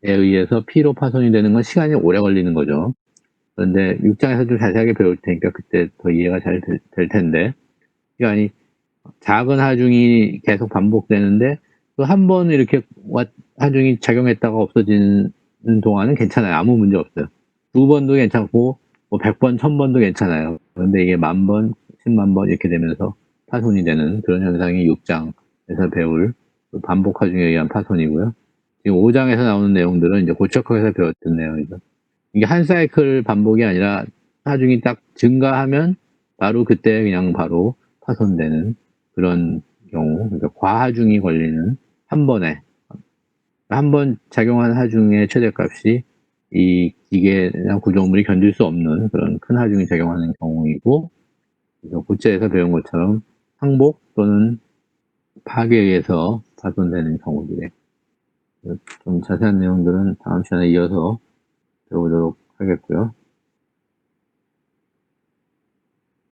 Speaker 1: 의해서 피로 파손이 되는 건 시간이 오래 걸리는 거죠. 그런데 6장에서 좀 자세하게 배울 테니까 그때 더 이해가 잘 될 텐데, 시간이 작은 하중이 계속 반복되는데 그 한 번 이렇게 하중이 작용했다가 없어지는 동안은 괜찮아요. 아무 문제 없어요. 2번도 괜찮고 뭐 100번, 1000번도 괜찮아요. 그런데 이게 10,000번, 100,000번 이렇게 되면서 파손이 되는 그런 현상이 6장에서 배울 그 반복 하중에 의한 파손이고요. 지금 5장에서 나오는 내용들은 이제 고척학에서 배웠던 내용이죠. 이게 한 사이클 반복이 아니라 하중이 딱 증가하면 바로 그때 그냥 바로 파손되는 그런 경우, 그러니까 과하중이 걸리는 한 번에, 한 번 작용한 하중의 최대값이 이 기계나 구조물이 견딜 수 없는 그런 큰 하중이 작용하는 경우이고, 그래서 고체에서 배운 것처럼 항복 또는 파괴에 의해서 파손되는 경우들에 좀 자세한 내용들은 다음 시간에 이어서 배우도록 하겠고요.